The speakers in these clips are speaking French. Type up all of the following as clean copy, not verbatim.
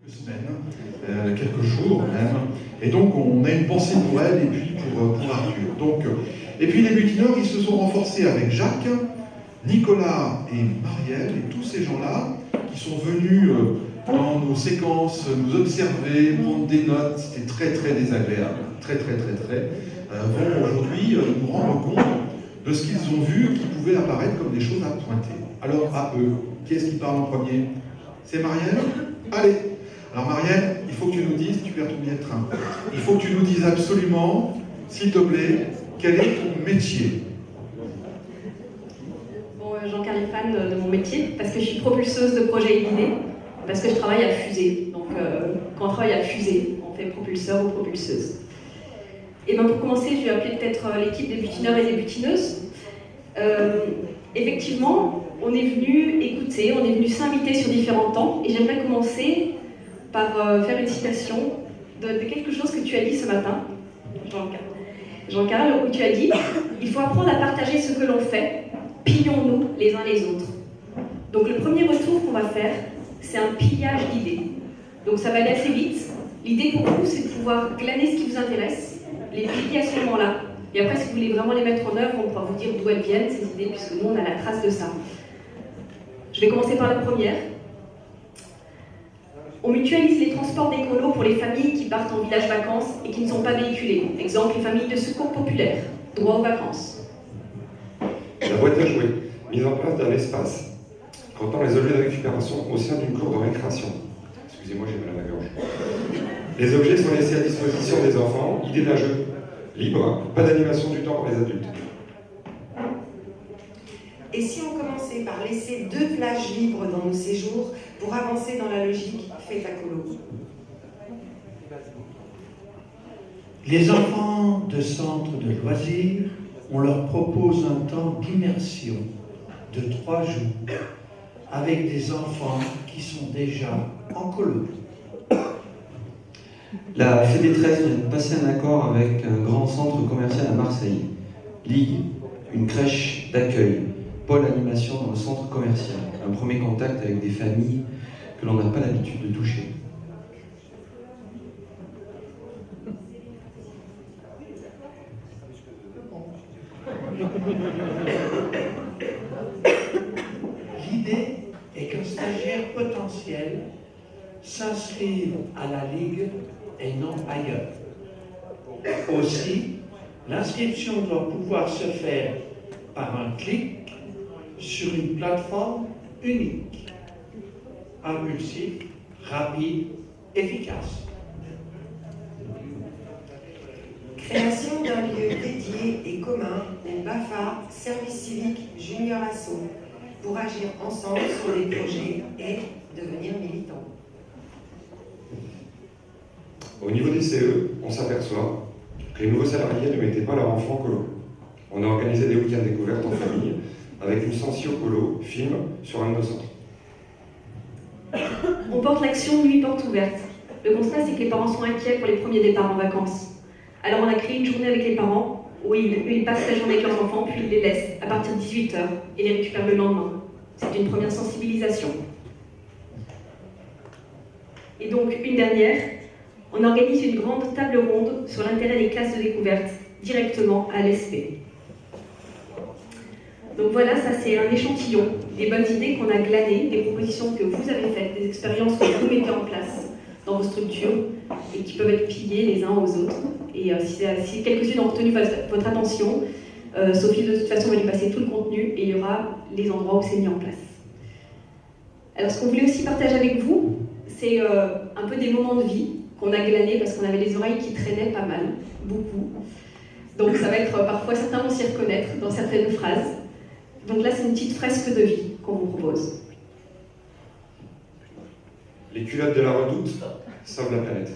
semaines, quelques jours même, et donc on a une pensée pour elle et puis pour Arthur. Donc, et puis les butineurs, ils se sont renforcés avec Jacques, Nicolas et Marielle, et tous ces gens-là qui sont venus dans nos séquences nous observer, prendre des notes, c'était très très désagréable, vont aujourd'hui nous rendre compte de ce qu'ils ont vu qui pouvait apparaître comme des choses à pointer. Alors à eux, qui est-ce qui parle en premier? C'est Marielle? Allez. Alors Marielle, il faut que tu nous dises, tu perds ton billet de train, il faut que tu nous dises absolument, s'il te plaît, quel est ton métier? Bon, Jean-Carl est fan de mon métier parce que je suis propulseuse de projets et d'idées, parce que je travaille à fusée. Donc quand on travaille à fusée, on fait propulseur ou propulseuse. Et bien pour commencer, je vais appeler peut-être l'équipe des butineurs et des butineuses. Effectivement, on est venu écouter, on est venu s'inviter sur différents temps, et j'aimerais commencer par faire une citation de quelque chose que tu as dit ce matin, Jean-Carl, où tu as dit « Il faut apprendre à partager ce que l'on fait, pillons-nous les uns les autres ». Donc le premier retour qu'on va faire, c'est un pillage d'idées. Donc ça va aller assez vite. L'idée pour vous, c'est de pouvoir glaner ce qui vous intéresse, les piller à ce moment-là. Et après, si vous voulez vraiment les mettre en œuvre, on pourra vous dire d'où elles viennent, ces idées, puisque nous, on a la trace de ça. Je vais commencer par la première. On mutualise les transports d'écolo pour les familles qui partent en village vacances et qui ne sont pas véhiculées. Exemple, les familles de secours populaire, droit aux vacances. La boîte à jouets, mise en place d'un espace contenant les objets de récupération au sein d'une cour de récréation. Excusez-moi, j'ai mal à la gorge. Les objets sont laissés à disposition des enfants, idée d'un jeu libre, pas d'animation du temps pour les adultes. Et si on commençait par laisser 2 plages libres dans nos séjours pour avancer dans la logique fait à colo? Les enfants de centres de loisirs, on leur propose un temps d'immersion de 3 jours avec des enfants qui sont déjà en colo. La Fédétresse vient de passer un accord avec un grand centre commercial à Marseille. Ligue, une crèche d'accueil, pôle animation dans le centre commercial. Un premier contact avec des familles que l'on n'a pas l'habitude de toucher. L'idée est qu'un stagiaire potentiel s'inscrive à la Ligue et non ailleurs. Aussi, l'inscription doit pouvoir se faire par un clic sur une plateforme unique, impulsif, rapide, efficace. Création d'un lieu dédié et commun au BAFA, Service Civique Junior Asso, pour agir ensemble sur des projets et devenir militants. Au niveau des CE, on s'aperçoit que les nouveaux salariés ne mettaient pas leur enfant en colo. On a organisé des week-ends découvertes en famille avec une sensio colo film sur un de nos centres. On porte l'action Nuit porte ouverte. Le constat, c'est que les parents sont inquiets pour les premiers départs en vacances. Alors on a créé une journée avec les parents où ils passent la journée avec leurs enfants, puis ils les laissent à partir de 18h et les récupèrent le lendemain. C'est une première sensibilisation. Et donc, une dernière, on organise une grande table ronde sur l'intérêt des classes de découverte directement à l'ESP. Donc voilà, ça c'est un échantillon des bonnes idées qu'on a glanées, des propositions que vous avez faites, des expériences que vous mettez en place dans vos structures et qui peuvent être pillées les uns aux autres. Et si quelques-unes ont retenu votre attention, Sophie de toute façon va lui passer tout le contenu et il y aura les endroits où c'est mis en place. Alors ce qu'on voulait aussi partager avec vous, c'est un peu des moments de vie qu'on a glanés parce qu'on avait les oreilles qui traînaient pas mal, beaucoup. Donc ça va être parfois, certains vont s'y reconnaître dans certaines phrases. Donc là c'est une petite fresque de vie qu'on vous propose. Les culottes de la redoute sauvent la planète.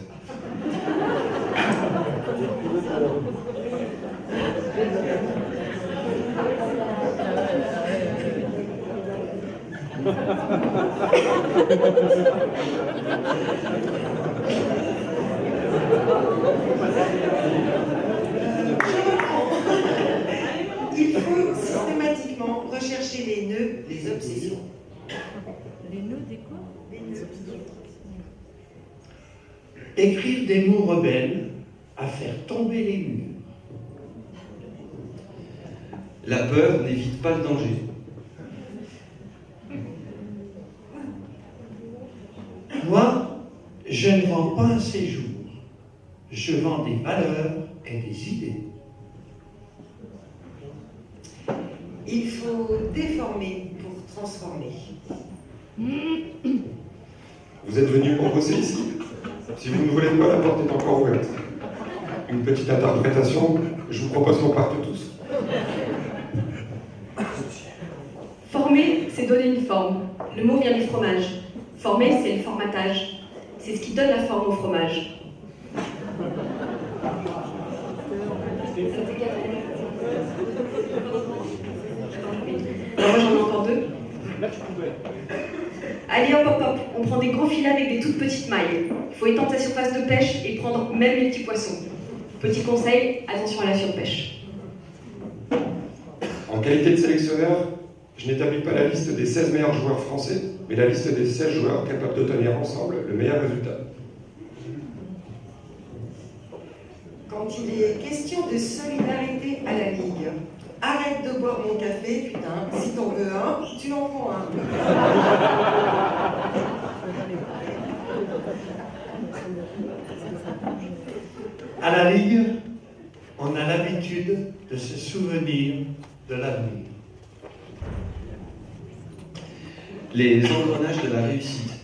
Il faut systématiquement rechercher les nœuds, les obsessions. Les nœuds des quoi? Les nœuds. Écrire des mots rebelles à faire tomber les murs. La peur n'évite pas le danger. Moi, je ne vends pas un séjour. Je vends des valeurs et des idées. Il faut déformer pour transformer. Vous êtes venu pour bosser ici. Si vous ne voulez pas, la porte est encore ouverte. Une petite interprétation, je vous propose qu'on parte tous. Former, c'est donner une forme. Le mot vient du fromage. Former, c'est le formatage. C'est ce qui donne la forme au fromage. Alors moi j'en ai encore deux. Allez hop hop hop, on prend des gros filets avec des toutes petites mailles. Il faut étendre sa surface de pêche et prendre même les petits poissons. Petit conseil, attention à la surpêche. En qualité de sélectionneur, je n'établis pas la liste des 16 meilleurs joueurs français, mais la liste des 16 joueurs capables d'obtenir ensemble le meilleur résultat. Quand il est question de solidarité à la Ligue, arrête de boire mon café, putain. Si t'en veux un, tu en prends un. À la Ligue, on a l'habitude de se souvenir de l'avenir. Les engrenages de la réussite.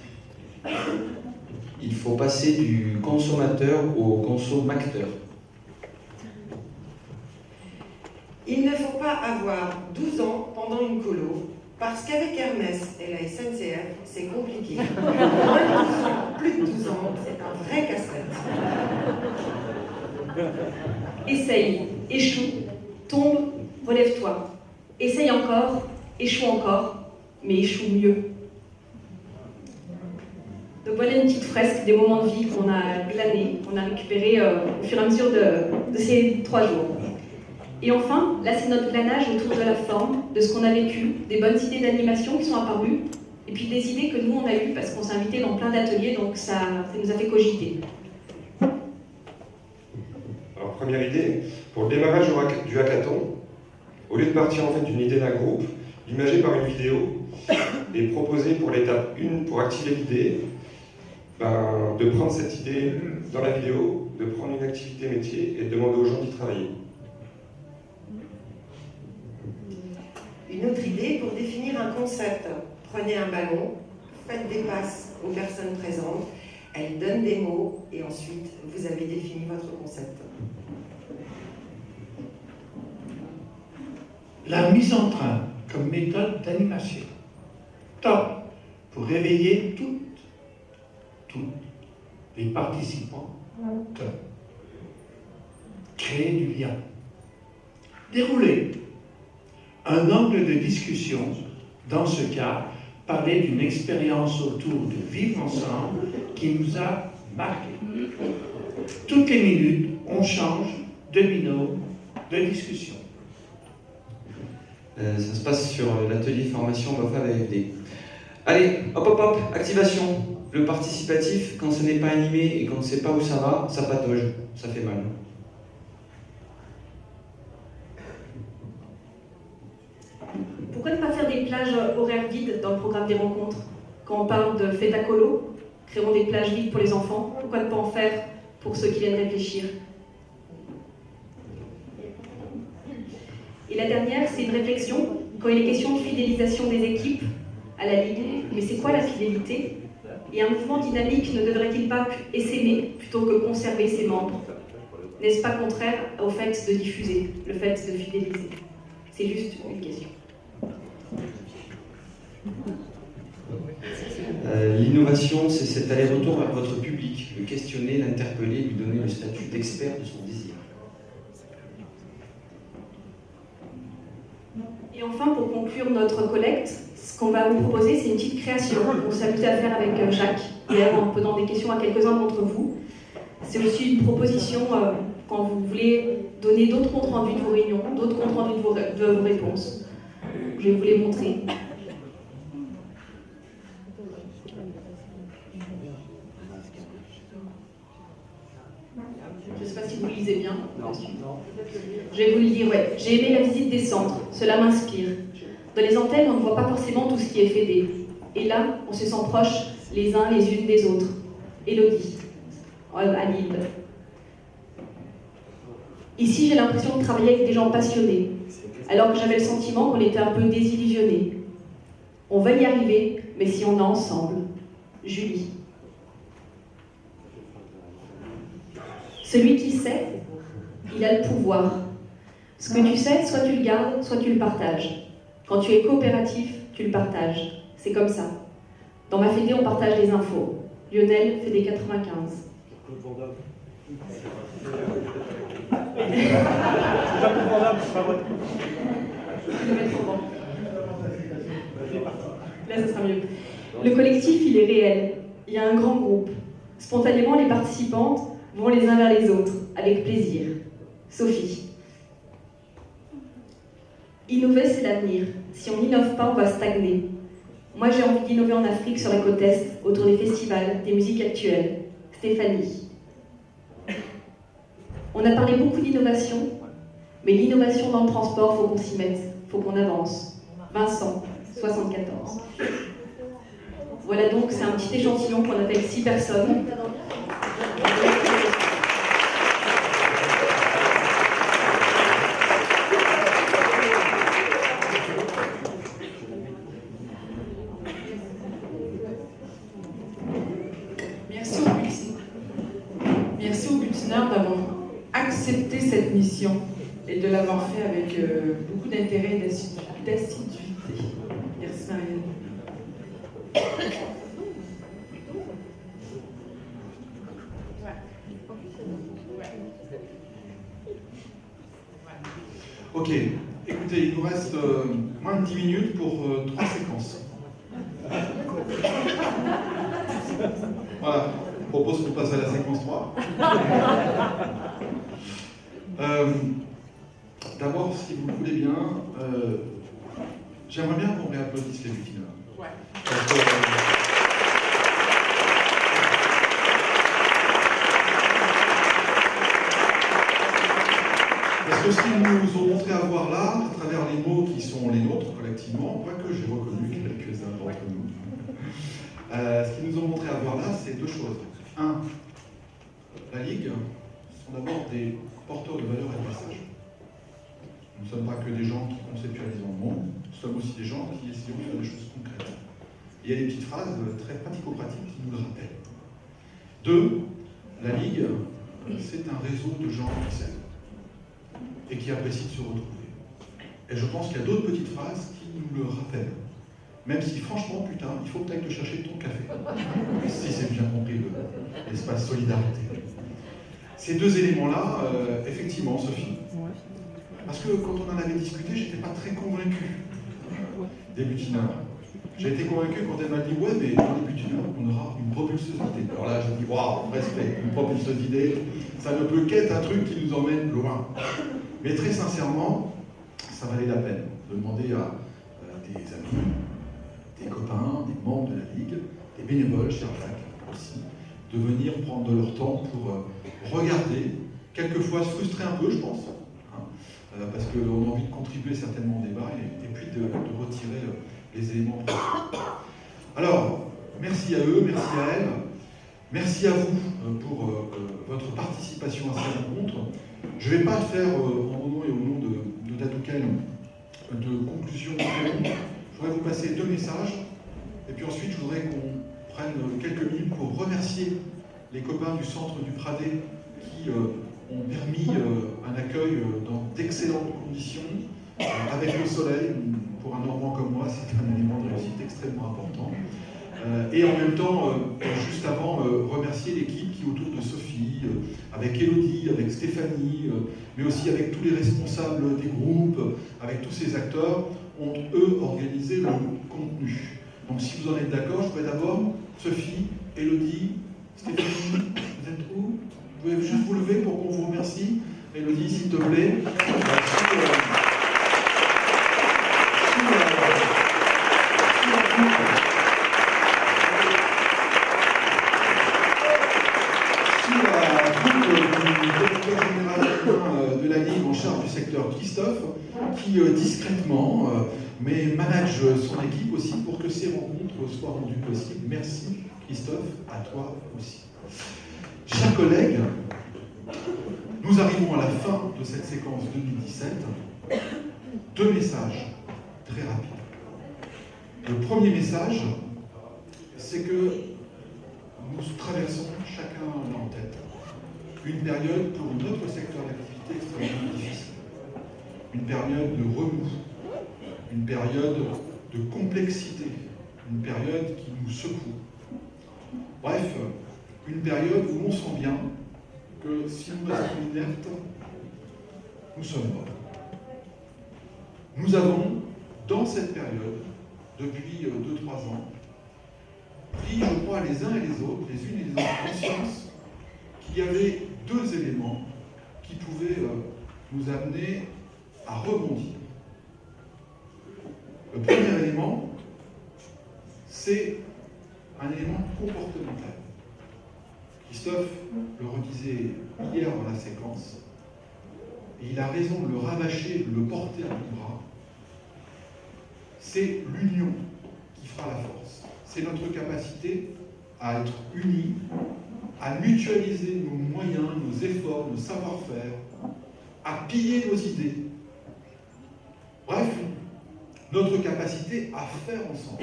Il faut passer du consommateur au consommateur. Il ne faut pas avoir 12 ans pendant une colo, parce qu'avec Hermès et la SNCF, c'est compliqué. Moins de 12 ans, plus de 12 ans, c'est un vrai casse-tête. Essaye, échoue, tombe, relève-toi. Essaye encore, échoue encore, mais échoue mieux. Donc voilà une petite fresque des moments de vie qu'on a glanés, qu'on a récupérés au fur et à mesure de ces 3 jours. Et enfin, là c'est notre glanage autour de la forme, de ce qu'on a vécu, des bonnes idées d'animation qui sont apparues, et puis des idées que nous on a eues parce qu'on s'est invités dans plein d'ateliers, donc ça nous a fait cogiter. Alors, première idée, pour le démarrage du hackathon, au lieu de partir en fait d'une idée d'un groupe, imager par une vidéo et proposer pour l'étape 1, pour activer l'idée, de prendre cette idée dans la vidéo, de prendre une activité métier et de demander aux gens d'y travailler. Une autre idée pour définir un concept. Prenez un ballon, faites des passes aux personnes présentes, elles donnent des mots et ensuite vous avez défini votre concept. La mise en train comme méthode d'animation. Top pour réveiller toutes les participants. Top. Créer du lien. Dérouler. Un angle de discussion, dans ce cas, parler d'une expérience autour de vivre ensemble qui nous a marqué. Toutes les minutes, on change de binôme de discussion. Ça se passe sur l'atelier formation BAFA VFD. Allez, hop hop hop, activation. Le participatif, quand ce n'est pas animé et qu'on ne sait pas où ça va, ça patauge, ça fait mal. Pourquoi ne pas faire des plages horaires vides dans le programme des rencontres? Quand on parle de fête à colo, créons des plages vides pour les enfants. Pourquoi ne pas en faire pour ceux qui viennent réfléchir? Et la dernière, c'est une réflexion. Quand il est question de fidélisation des équipes à la Ligue, mais c'est quoi la fidélité? Et un mouvement dynamique ne devrait-il pas essaimer plutôt que conserver ses membres? N'est-ce pas contraire au fait de diffuser, le fait de fidéliser? C'est juste une question. L'innovation, c'est cet aller-retour vers votre public, le questionner, l'interpeller, lui donner le statut d'expert de son désir. Et enfin, pour conclure notre collecte, ce qu'on va vous proposer, c'est une petite création qu'on s'est amusé à faire avec Jacques, hier en posant des questions à quelques-uns d'entre vous. C'est aussi une proposition quand vous voulez donner d'autres comptes rendus de vos réunions, d'autres comptes rendus de vos réponses. Je vais vous les montrer. Je ne sais pas si vous lisez bien. Je vais vous le dire, ouais. J'ai aimé la visite des centres, cela m'inspire. Dans les antennes, on ne voit pas forcément tout ce qui est fédé. Et là, on se sent proches les uns les unes des autres. Élodie, à Lille. Ici, j'ai l'impression de travailler avec des gens passionnés, alors que j'avais le sentiment qu'on était un peu désillusionnés. On va y arriver, mais si on est ensemble. Julie. Celui qui sait, il a le pouvoir. Ce que tu sais, soit tu le gardes, soit tu le partages. Quand tu es coopératif, tu le partages. C'est comme ça. Dans ma fédé, on partage les infos. Lionel, fédé 95. Là, ça sera mieux. Le collectif, il est réel. Il y a un grand groupe. Spontanément, les participantes vont les uns vers les autres, avec plaisir. Sophie. Innover, c'est l'avenir. Si on n'innove pas, on va stagner. Moi, j'ai envie d'innover en Afrique, sur la côte Est, autour des festivals, des musiques actuelles. Stéphanie. On a parlé beaucoup d'innovation, mais l'innovation dans le transport, il faut qu'on s'y mette, il faut qu'on avance. Vincent, 74. Voilà donc, c'est un petit échantillon qu'on appelle 6 personnes. Merci aux butineurs d'avoir accepté cette mission et de l'avoir fait avec beaucoup d'intérêt et d'assiduité. Merci Marianne. Ok, écoutez, il nous reste moins de 10 minutes pour 3 séquences. Voilà, je propose qu'on passe à la séquence 3. D'abord, si vous le voulez bien, j'aimerais bien qu'on réapplaudisse les butineurs. Ouais. Parce que ce qu'ils nous ont montré avoir là, à travers les mots qui sont les nôtres collectivement, quoique j'ai reconnu quelques-uns d'entre nous, ce qu'ils nous ont montré avoir là, c'est 2 choses. 1, la Ligue sont d'abord des porteurs de valeurs et de messages. Nous ne sommes pas que des gens qui conceptualisent le monde, nous sommes aussi des gens qui essayons de faire des choses concrètes. Il y a des petites phrases très pratico-pratiques qui nous le rappellent. 2, la Ligue, c'est un réseau de gens qui s'aiment et qui apprécient de se retrouver. Et je pense qu'il y a d'autres petites phrases qui nous le rappellent. Même si, franchement, putain, il faut peut-être te chercher ton café. Si c'est bien compris l'espace solidarité. Ces 2 éléments-là, effectivement, Sophie. Parce que quand on en avait discuté, je n'étais pas très convaincu des butineurs. J'ai été convaincu quand elle m'a dit ouais, mais dans les butineurs, on aura une propulseuse d'idées. Alors là, je dis waouh, respect, une propulseuse d'idées, ça ne peut qu'être un truc qui nous emmène loin. Mais très sincèrement, ça valait la peine de demander à des amis, des copains, des membres de la Ligue, des bénévoles, cher Jacques aussi, de venir prendre de leur temps pour regarder, quelquefois se frustrer un peu, je pense, parce qu'on a envie de contribuer certainement au débat et puis de retirer les éléments précis. Alors, merci à eux, merci à elles, merci à vous pour votre participation à ces rencontres. Je ne vais pas faire, en mon nom et au nom de Dadouken, de conclusion très longue. Je voudrais vous passer 2 messages, et puis ensuite je voudrais qu'on prenne quelques minutes pour remercier les copains du centre du Pradet qui ont permis un accueil dans d'excellentes conditions, avec le soleil. Pour un Normand comme moi, c'est un élément de réussite extrêmement important. Et en même temps, juste avant, remercier l'équipe qui, autour de Sophie, avec Élodie, avec Stéphanie, mais aussi avec tous les responsables des groupes, avec tous ces acteurs, ont, eux, organisé le contenu. Donc si vous en êtes d'accord, je voudrais d'abord, Sophie, Élodie, Stéphanie, vous êtes où? Vous pouvez juste vous lever pour qu'on vous remercie. Élodie, s'il te plaît. directeur général de la Ligue en charge du secteur, Christophe, qui discrètement mais manage son équipe aussi pour que ces rencontres soient rendues possibles. Merci Christophe, à toi aussi. Chers collègues, nous arrivons à la fin de cette séquence 2017. 2 messages très rapides. Le premier message, c'est que nous traversons, chacun l'a en tête, une période pour notre secteur d'activité extrêmement difficile. Une période de remous, une période de complexité, une période qui nous secoue. Bref, une période où on sent bien que si nous restons inertes, nous sommes morts. Nous avons, dans cette période, depuis 2-3 ans, pris, je crois, les uns et les autres, les unes et les autres, conscience qu'il y avait 2 éléments qui pouvaient nous amener à rebondir. Le premier élément, c'est un élément comportemental. Christophe le redisait hier dans la séquence, et il a raison de le rabâcher, de le porter à bout de bras. C'est l'union qui fera la force. C'est notre capacité à être unis, à mutualiser nos moyens, nos efforts, nos savoir-faire, à piller nos idées. Bref, notre capacité à faire ensemble.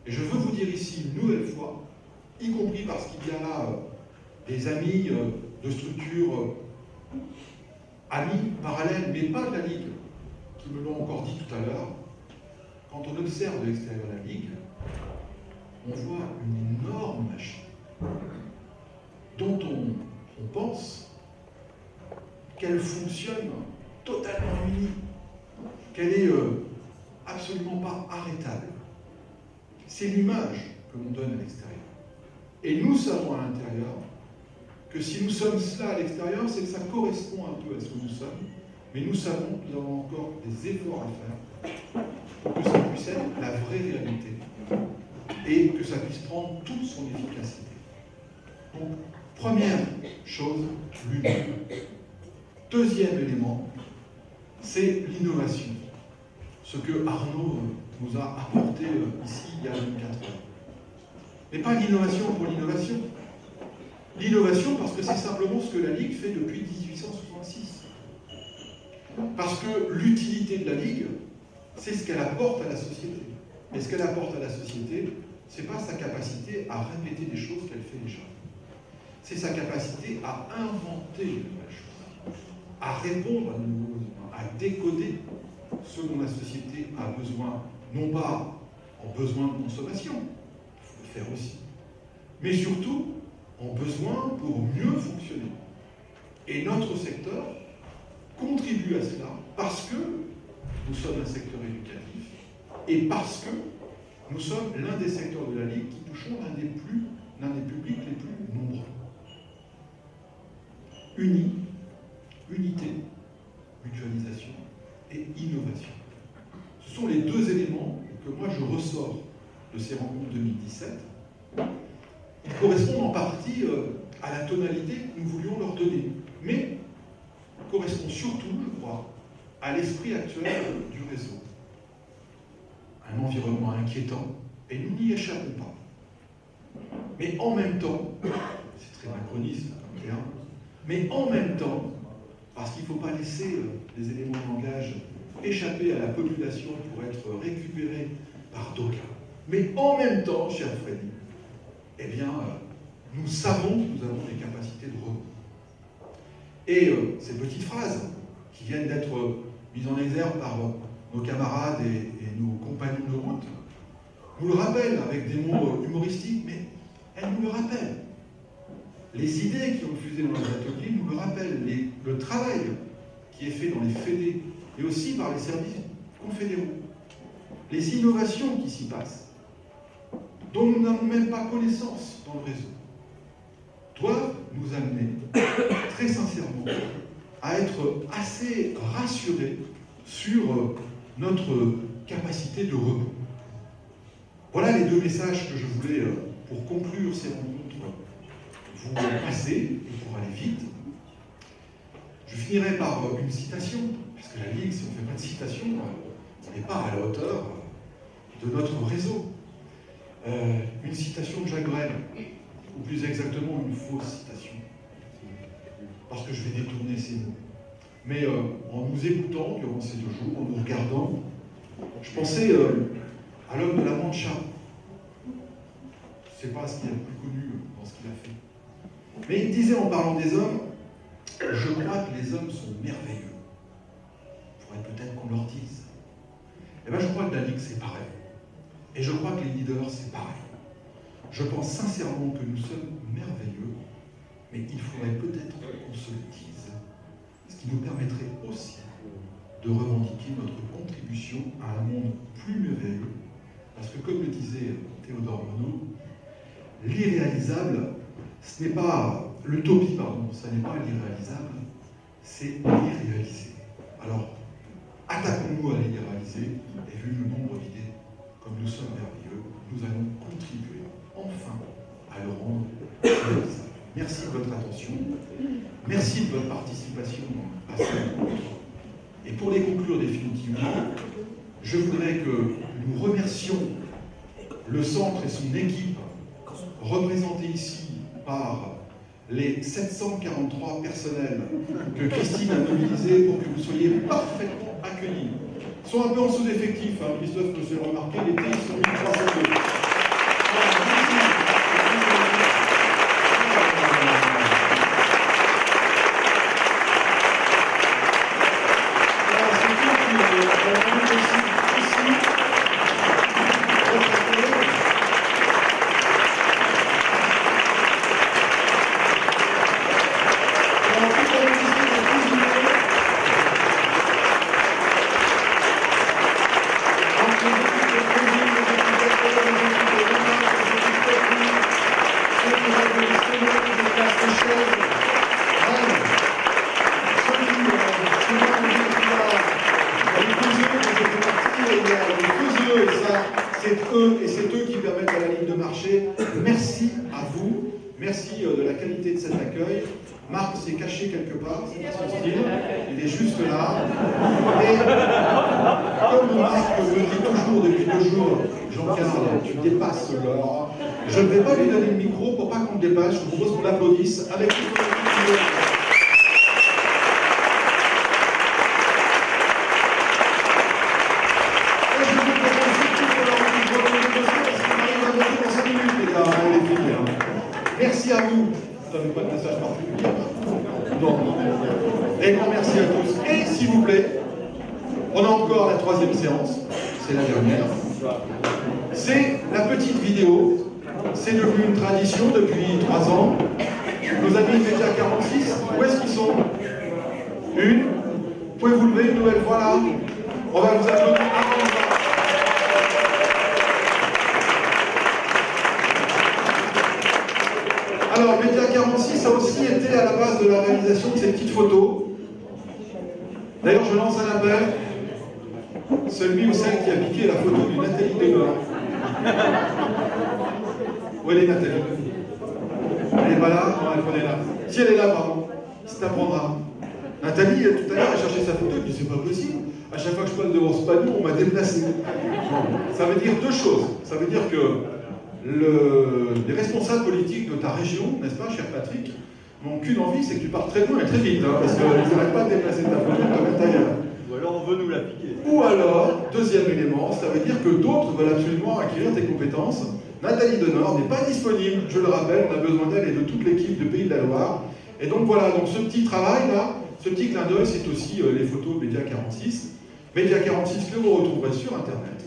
Et je veux vous dire ici une nouvelle fois, y compris parce qu'il y a là des amis de structures amis parallèles, mais pas de la Ligue, qui me l'ont encore dit tout à l'heure, quand on observe de l'extérieur la Ligue, on voit une énorme machine dont on pense qu'elle fonctionne totalement unie, qu'elle est absolument pas arrêtable. C'est l'image que l'on donne à l'extérieur. Et nous savons à l'intérieur que si nous sommes cela à l'extérieur, c'est que ça correspond un peu à ce que nous sommes, mais nous savons que nous avons encore des efforts à faire pour que ça puisse être la vraie réalité et que ça puisse prendre toute son efficacité. Donc, première chose, l'union. Deuxième élément, c'est l'innovation. Ce que Arnaud nous a apporté ici il y a 24 heures. Mais pas l'innovation pour l'innovation. L'innovation parce que c'est simplement ce que la Ligue fait depuis 1866. Parce que l'utilité de la Ligue, c'est ce qu'elle apporte à la société. Et ce qu'elle apporte à la société, ce n'est pas sa capacité à répéter des choses qu'elle fait déjà. C'est sa capacité à inventer de nouvelles choses, à répondre à de nouveaux besoins, à décoder ce dont la société a besoin, non pas en besoin de consommation, il faut le faire aussi, mais surtout en besoin pour mieux fonctionner. Et notre secteur contribue à cela parce que nous sommes un secteur éducatif et parce que nous sommes l'un des secteurs de la Ligue qui touchons l'un des publics les plus nombreux. Unité, mutualisation et innovation. Ce sont les 2 éléments que moi je ressors de ces rencontres 2017. Ils correspondent en partie à la tonalité que nous voulions leur donner, mais correspondent surtout, je crois, à l'esprit actuel du réseau. Un environnement inquiétant, et nous n'y échappons pas. Mais en même temps, c'est très macroniste comme terme, mais en même temps, parce qu'il ne faut pas laisser les éléments de langage échapper à la population pour être récupérés par d'aucuns. Mais en même temps, cher Freddy, eh bien, nous savons que nous avons des capacités de rebond. Et ces petites phrases qui viennent d'être mises en exergue par nos camarades et nos compagnons de route, nous le rappellent avec des mots humoristiques, mais elles nous le rappellent. Les idées qui ont fusé dans les ateliers nous le rappellent. Le travail qui est fait dans les fédés et aussi par les services confédéraux. Les innovations qui s'y passent, dont nous n'avons même pas connaissance dans le réseau, doivent nous amener, très sincèrement, à être assez rassurés sur notre capacité de rebond. Voilà les 2 messages que je voulais, pour conclure ces rencontres, vous passer et pour aller vite. Je finirai par une citation, parce que la Ligue, si on ne fait pas de citation, on n'est pas à la hauteur de notre réseau. Une citation de Jacques Brel, ou plus exactement une fausse citation, parce que je vais détourner ces mots. Mais en nous écoutant durant ces 2 jours, en nous regardant, je pensais à l'homme de la Mancha. Je ne sais pas ce qu'il y a de plus connu dans ce qu'il a fait. Mais il disait en parlant des hommes, je crois que les hommes sont merveilleux. Il faudrait peut-être qu'on leur dise. Eh bien, je crois que la Ligue, c'est pareil. Et je crois que les leaders, c'est pareil. Je pense sincèrement que nous sommes merveilleux, mais il faudrait peut-être qu'on se le dise. Ce qui nous permettrait aussi de revendiquer notre contribution à un monde plus merveilleux. Parce que, comme le disait Théodore Monod, l'irréalisable, ce n'est pas l'utopie, pardon, ce n'est pas l'irréalisable, c'est l'irréalisé. Alors, attaquons-nous à l'irréalisé, et vu le nombre d'idées, comme nous sommes merveilleux, nous allons contribuer enfin à le rendre réalisable. Merci de votre attention, merci de votre participation à cette rencontre. Et pour les conclure définitivement, je voudrais que nous remercions le centre et son équipe, représentés ici par les 743 personnels que Christine a mobilisés pour que vous soyez parfaitement accueillis. Ils sont un peu en sous-effectif, hein. Christophe nous a remarqué, l'été ils sont 1302. C'est eux qui permettent à la Ligue de marcher. Merci à vous. Merci de la qualité de cet accueil. Marc s'est caché quelque part, c'est pas son style. Il est juste là. Et comme Marc me dit toujours depuis 2 jours, Jean-Carl, tu dépasses l'heure. Je ne vais pas lui donner le micro pour pas qu'on le dépasse. Je vous propose qu'on l'applaudisse avec tout le monde. Merci à vous. Vous n'avez pas de message particulier? Non. Et grand merci à tous. Et s'il vous plaît, on a encore la 3e séance. C'est la dernière. C'est la petite vidéo. C'est devenu une tradition depuis 3 ans. Nos amis Média 46, où est-ce qu'ils sont? Une. Pouvez vous lever une nouvelle fois là? On va vous applaudir avant. Alors, Média 46 a aussi été à la base de la réalisation de ces petites photos. D'ailleurs, je lance un appel. Celui ou celle qui a piqué la photo de Nathalie Denorre. Où elle est, Nathalie? Elle n'est pas là? Non, elle est là. Si elle est là, pardon, c'est t'apprendra. Nathalie, tout à l'heure, a cherché sa photo, elle dit c'est pas possible. À chaque fois que je passe devant ce panneau, on m'a déplacé. Ça veut dire 2 choses. Ça veut dire que les responsables politiques de ta région, n'est-ce pas, cher Patrick, n'ont qu'une envie, c'est que tu partes très loin et très vite, hein, parce qu'ils n'arrêtent pas de déplacer ta photo de ta mettre ailleurs. Ou alors on veut nous la piquer. Ou alors, 2e élément, ça veut dire que d'autres veulent absolument acquérir tes compétences. Nathalie Denorre n'est pas disponible, je le rappelle, on a besoin d'elle et de toute l'équipe de Pays de la Loire. Et donc voilà, donc ce petit travail-là, ce petit clin d'œil, c'est aussi les photos de Média 46. Média 46 que vous retrouverez sur Internet.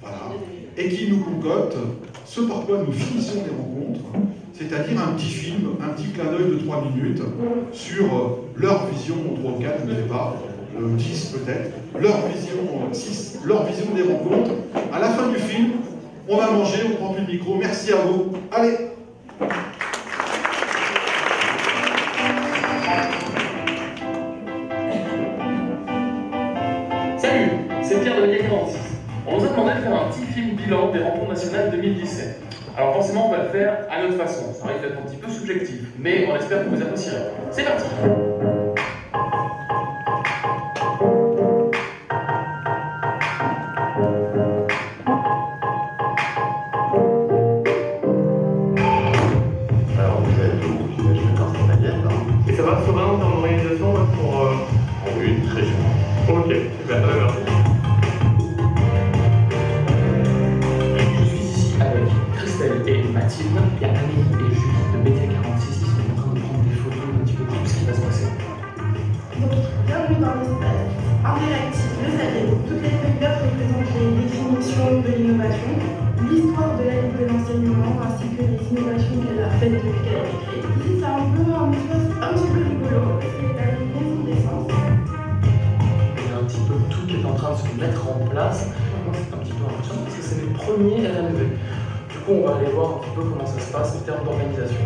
Voilà. Et qui nous concocte ce par quoi nous finissons les rencontres, c'est-à-dire un petit film, un petit clin d'œil de 3 minutes sur leur vision, 3 ou 4, je ne sais pas, 10 peut-être, leur vision, 6, leur vision des rencontres. À la fin du film, on va manger, on prend plus le micro. Merci à vous. Allez! Salut, c'est Pierre de Média 46. On nous a demandé de faire un petit film bilan des rencontres nationales 2017. Alors forcément, on va le faire à notre façon. Ça risque d'être un petit peu subjectif, mais on espère que vous apprécierez. C'est parti! Alors vous êtes où? J'imagine dans cette baguette, là. Et ça va, Sorin, en termes d'organisation là, pour... Oui, très bien. Ok, super, merci. Je suis ici avec Christelle et Mathilde. Il y a Amélie et Julie de BT46 qui sont en train de prendre des photos un petit peu de tout ce qui va se passer. Donc, bienvenue dans l'espace interactif Le Saviez-vous. Toutes les feuilles d'œuvre représentent les définitions de l'innovation, l'histoire de la Ligue de l'enseignement ainsi que les innovations qu'elle a faites depuis qu'elle a été créée. Ici, c'est un espace un petit peu rigolo, c'est la maison d'essence. Il y a un petit peu tout qui est en train de se mettre en place. Moi, c'est un petit peu impressionnant parce que c'est les premiers RNV. Du coup, on va aller voir un petit peu comment ça se passe en termes d'organisation.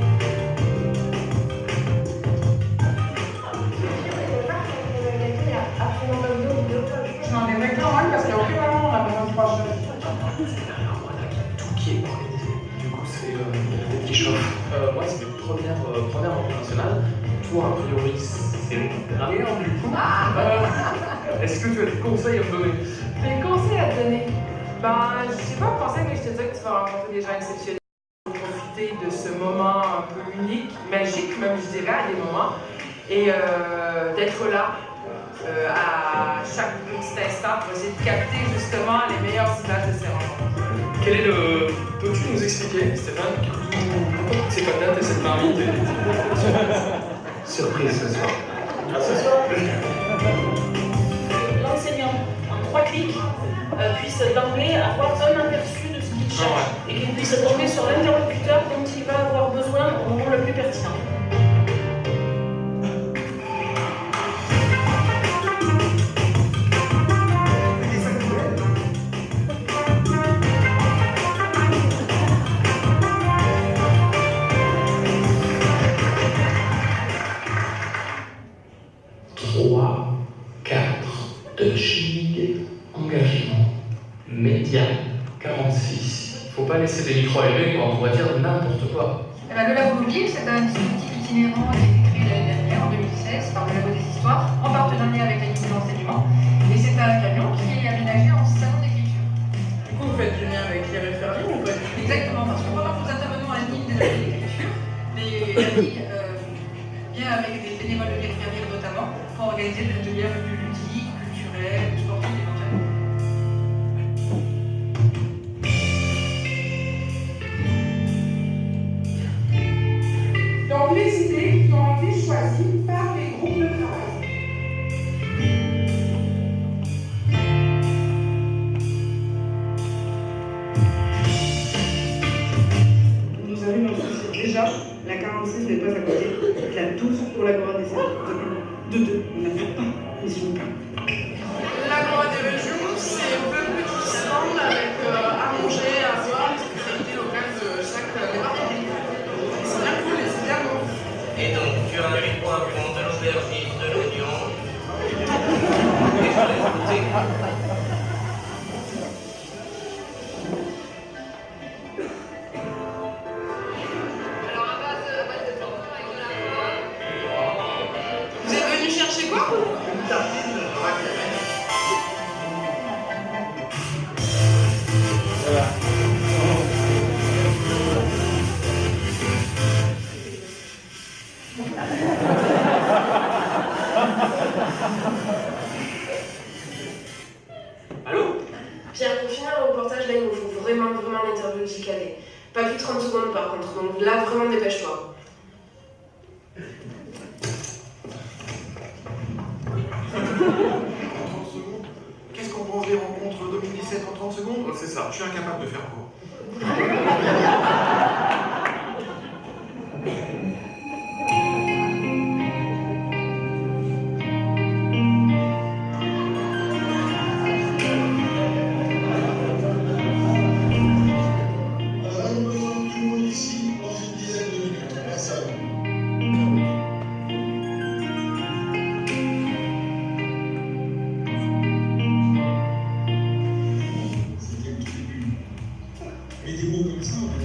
Je n'en ai pas normal parce qu'après, vraiment, on a besoin de 3 choses. Alors, voilà, il y a tout qui est organisé. Du coup, c'est la tête qui chauffe. Moi, c'est mes premières internationales. Toi, a priori, c'est le dernier, du coup. Est-ce que tu as des conseils à me donner? Des conseils à te donner? Ben, je sais pas conseil, mais je te dis que tu vas rencontrer des gens exceptionnels. Profiter de ce moment un peu unique, magique, même je dirais, à des moments. Et d'être là à chaque petit instant pour essayer de capter justement les meilleures images de ces rencontres. Quel est le... Peux-tu nous expliquer, Stéphane, pourquoi toutes ces patates et cette marmite Surprise ce soir. Ah, ce soir? L'enseignant, en 3 clics, puisse d'emblée avoir un aperçu de ce qu'il cherche et qu'il puisse tomber sur l'interlocuteur dont il va avoir besoin au moment le plus pertinent. Média 46. Faut pas laisser des micros allumés quand on pourrait dire n'importe quoi. Le Labo Mobile, c'est un dispositif itinérant qui a été créé l'année dernière, en 2016, par le Labo des Histoires, en partenariat avec la Ligue de l'enseignement. Et c'est un camion qui est aménagé en salon d'écriture. Du coup, vous faites du lien avec les référents ou pas? Exactement, parce que pendant que nous intervenons à la ligne des ateliers d'écriture, la Ligue vient avec des bénévoles de périphérique notamment pour organiser des ateliers un peu plus ludiques, culturels, sportifs éventuellement. Donc les idées qui ont été choisies par les groupes de travail. Nous avions déjà la 46 n'est pas à côté, la 12 pour l'Agora des Régions. De 2, on n'a fait pas mission 1. L'Agora des Régions, c'est un peu plus stand avec à manger, à boire, les spécialités locales de chaque département. C'est bien cool, les idées à manger. Et donc, tu as un point de l'aubergine, de l'oignon. Et je laisse goûter. Vous êtes venu chercher quoi? Allô? Pierre, pour finir le reportage, là, il nous faut vraiment l'interview qui calée. Pas plus de 30 secondes par contre, donc là, vraiment dépêche-toi. Qu'est-ce qu'on pense des rencontres 2017 en 30 secondes? C'est ça. Je suis incapable de faire court. Mais des mots comme ça, on peut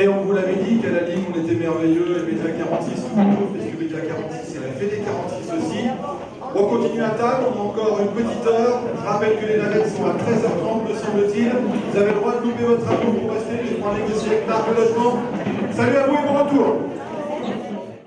Et on vous l'avait dit qu'à la ligne, on était merveilleux, et Média 46, parce que Média 46, elle a fait des 46 aussi. On continue à table, on a encore une petite heure. Je rappelle que les navettes sont à 13h30, me semble-t-il. Vous avez le droit de louper votre avion pour rester, je prends négocier avec l'art de logement. Salut à vous et bon retour.